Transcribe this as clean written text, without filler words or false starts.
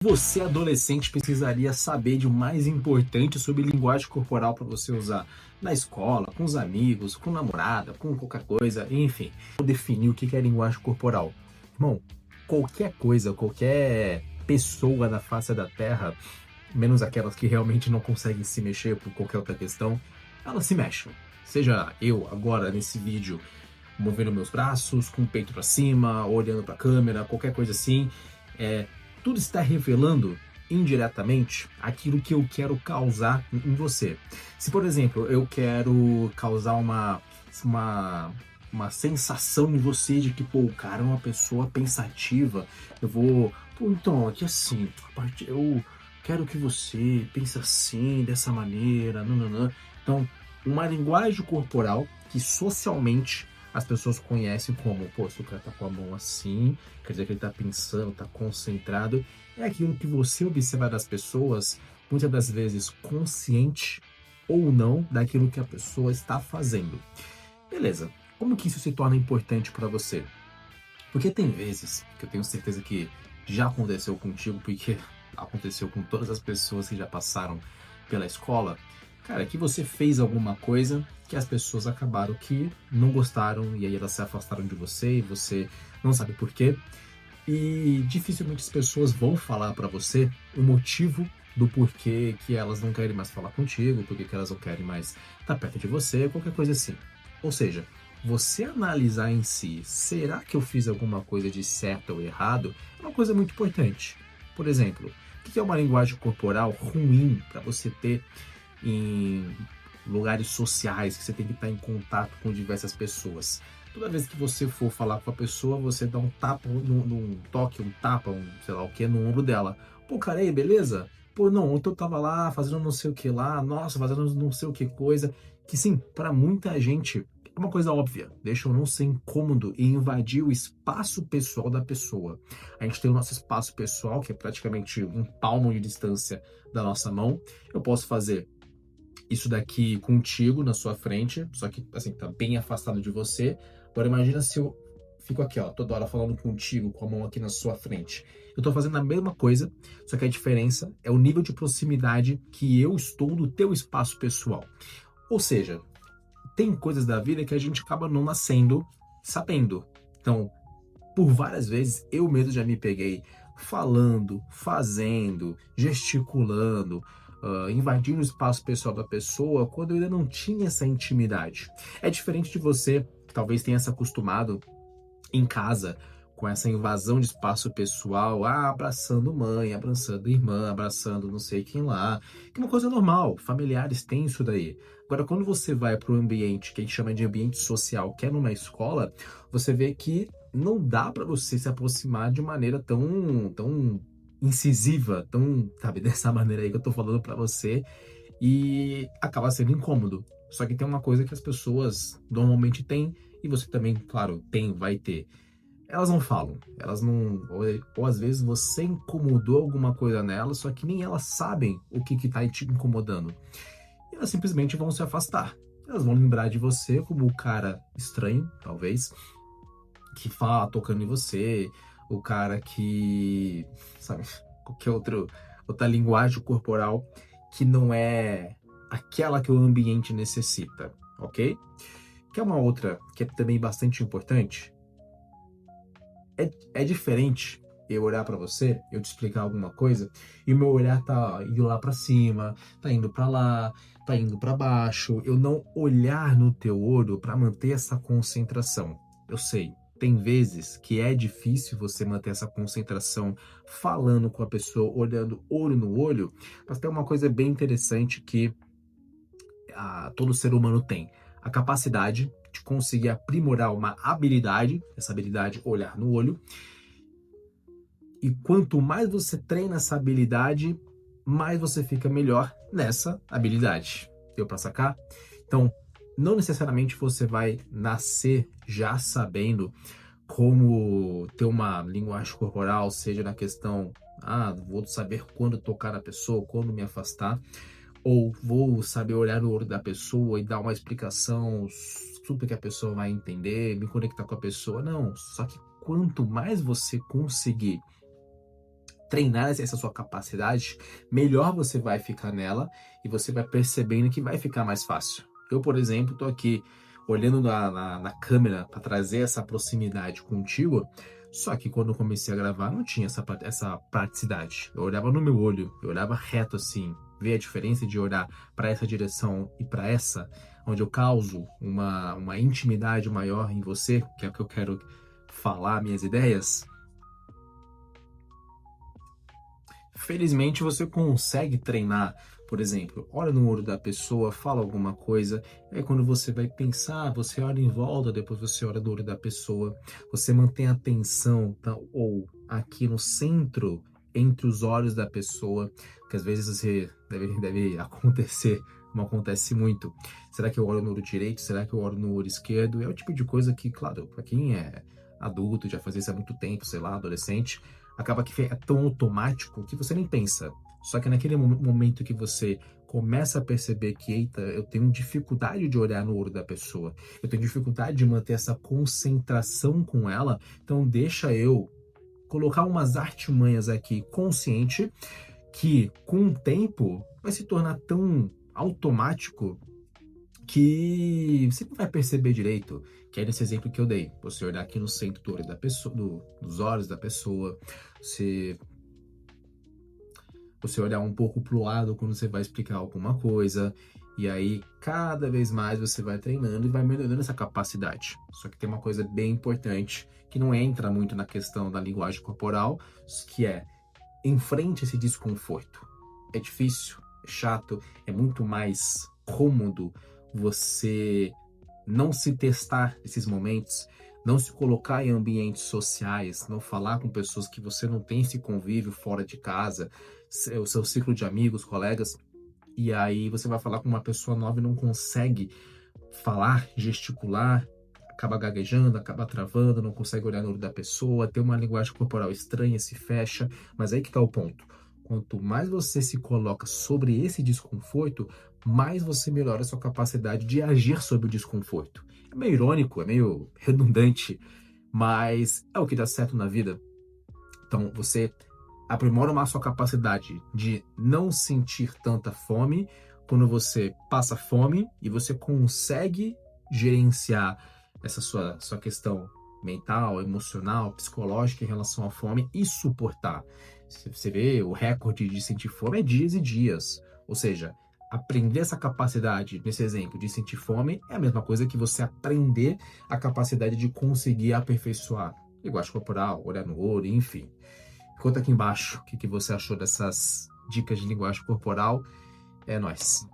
Você, adolescente, precisaria saber de mais importante sobre linguagem corporal para você usar na escola, com os amigos, com namorada, com qualquer coisa, enfim. Vou definir o que é linguagem corporal. Irmão, qualquer coisa, qualquer pessoa na face da Terra, menos aquelas que realmente não conseguem se mexer por qualquer outra questão, elas se mexem. Seja eu agora nesse vídeo movendo meus braços, com o peito para cima, olhando para a câmera, qualquer coisa assim, tudo está revelando indiretamente aquilo que eu quero causar em você. Se, por exemplo, eu quero causar uma sensação em você de que, pô, o cara é uma pessoa pensativa, eu vou, pô, então, aqui assim, eu quero que você pense assim, dessa maneira, nananã. Então, uma linguagem corporal que socialmente as pessoas conhecem como, pô, se o cara tá com a mão assim, quer dizer que ele tá pensando, tá concentrado. É aquilo que você observa das pessoas, muitas das vezes consciente ou não, daquilo que a pessoa está fazendo. Beleza, como que isso se torna importante para você? Porque tem vezes que eu tenho certeza que já aconteceu contigo, porque aconteceu com todas as pessoas que já passaram pela escola, cara, que você fez alguma coisa que as pessoas acabaram que não gostaram e aí elas se afastaram de você e você não sabe por quê. E dificilmente as pessoas vão falar para você o motivo do porquê que elas não querem mais falar contigo, porquê que elas não querem mais estar perto de você, qualquer coisa assim. Ou seja, você analisar em si, será que eu fiz alguma coisa de certo ou errado, é uma coisa muito importante. Por exemplo, o que é uma linguagem corporal ruim para você ter em lugares sociais, que você tem que estar em contato com diversas pessoas? Toda vez que você for falar com a pessoa, você dá um tapa, num toque, um tapa, sei lá o que, no ombro dela. Pô, cara, aí, beleza? Pô, não, ontem eu tava lá fazendo não sei o que lá, nossa, fazendo não sei o que coisa. Que sim, para muita gente é uma coisa óbvia, deixa eu não ser incômodo e invadir o espaço pessoal da pessoa. A gente tem o nosso espaço pessoal, que é praticamente um palmo de distância da nossa mão. Eu posso fazer isso daqui contigo na sua frente, só que assim, tá bem afastado de você. Agora imagina se eu fico aqui, ó, toda hora falando contigo, com a mão aqui na sua frente. Eu tô fazendo a mesma coisa, só que a diferença é o nível de proximidade que eu estou no teu espaço pessoal. Ou seja, tem coisas da vida que a gente acaba não nascendo sabendo. Então, por várias vezes eu mesmo já me peguei falando, fazendo, gesticulando, invadindo o espaço pessoal da pessoa quando eu ainda não tinha essa intimidade. É diferente de você que talvez tenha se acostumado em casa com essa invasão de espaço pessoal, abraçando mãe, abraçando irmã, abraçando não sei quem lá, que é uma coisa normal, familiares têm isso daí. Agora, quando você vai para o ambiente que a gente chama de ambiente social, que é numa escola, você vê que não dá para você se aproximar de maneira tão incisiva, tão, sabe, dessa maneira aí que eu tô falando para você, e acaba sendo incômodo. Só que tem uma coisa que as pessoas normalmente têm, e você também, claro, tem, vai ter. Elas não falam, elas não. Ou às vezes você incomodou alguma coisa nelas, só que nem elas sabem o que tá te incomodando. E elas simplesmente vão se afastar. Elas vão lembrar de você como o cara estranho, talvez, que fala tocando em você, o cara que, sabe, qualquer outra linguagem corporal que não é aquela que o ambiente necessita, ok? Que é uma outra que é também bastante importante. É diferente eu olhar pra você, eu te explicar alguma coisa, e o meu olhar tá indo lá pra cima, tá indo pra lá, tá indo pra baixo, eu não olhar no teu olho pra manter essa concentração. Eu sei, tem vezes que é difícil você manter essa concentração falando com a pessoa, olhando olho no olho, mas tem uma coisa bem interessante que todo ser humano tem: a capacidade de conseguir aprimorar uma habilidade, essa habilidade olhar no olho, e quanto mais você treina essa habilidade, mais você fica melhor nessa habilidade. Deu para sacar? Então, não necessariamente você vai nascer já sabendo como ter uma linguagem corporal, seja na questão, vou saber quando tocar na pessoa, quando me afastar, ou vou saber olhar no olho da pessoa e dar uma explicação super que a pessoa vai entender, me conectar com a pessoa. Não, só que quanto mais você conseguir treinar essa sua capacidade, melhor você vai ficar nela e você vai percebendo que vai ficar mais fácil. Eu, por exemplo, tô aqui olhando na câmera para trazer essa proximidade contigo, só que quando eu comecei a gravar não tinha essa praticidade. Eu olhava no meu olho, eu olhava reto assim, ver a diferença de olhar para essa direção e para essa, onde eu causo uma intimidade maior em você, que é o que eu quero falar minhas ideias. Felizmente você consegue treinar, por exemplo, olha no olho da pessoa, fala alguma coisa, e aí quando você vai pensar, você olha em volta, depois você olha no olho da pessoa, você mantém a atenção, tá, ou aqui no centro, entre os olhos da pessoa, que às vezes você deve acontecer, como acontece muito. Será que eu olho no olho direito? Será que eu olho no olho esquerdo? É o tipo de coisa que, claro, para quem é adulto, já faz isso há muito tempo, sei lá, adolescente, acaba que é tão automático que você nem pensa. Só que naquele momento que você começa a perceber que, eita, eu tenho dificuldade de olhar no olho da pessoa, eu tenho dificuldade de manter essa concentração com ela, então deixa eu colocar umas artimanhas aqui consciente que, com o tempo, vai se tornar tão automático que você não vai perceber direito, que é nesse exemplo que eu dei. Você olhar aqui no centro do olho da pessoa, dos olhos da pessoa, você, você olhar um pouco pro lado quando você vai explicar alguma coisa, e aí cada vez mais você vai treinando e vai melhorando essa capacidade. Só que tem uma coisa bem importante que não entra muito na questão da linguagem corporal, que é enfrente esse desconforto. É difícil, é chato, é muito mais cômodo você não se testar nesses momentos, não se colocar em ambientes sociais, não falar com pessoas que você não tem esse convívio fora de casa, o seu ciclo de amigos, colegas, e aí você vai falar com uma pessoa nova e não consegue falar, gesticular, acaba gaguejando, acaba travando, não consegue olhar no olho da pessoa, tem uma linguagem corporal estranha, se fecha, mas aí que tá o ponto. Quanto mais você se coloca sobre esse desconforto, mais você melhora a sua capacidade de agir sobre o desconforto. É meio irônico, é meio redundante, mas é o que dá certo na vida. Então, você aprimora a sua capacidade de não sentir tanta fome quando você passa fome e você consegue gerenciar essa sua questão mental, emocional, psicológica em relação à fome e suportar. Você vê, o recorde de sentir fome é dias e dias. Ou seja, aprender essa capacidade, nesse exemplo, de sentir fome é a mesma coisa que você aprender a capacidade de conseguir aperfeiçoar linguagem corporal, olhar no olho, enfim. Conta aqui embaixo o que você achou dessas dicas de linguagem corporal. É nóis.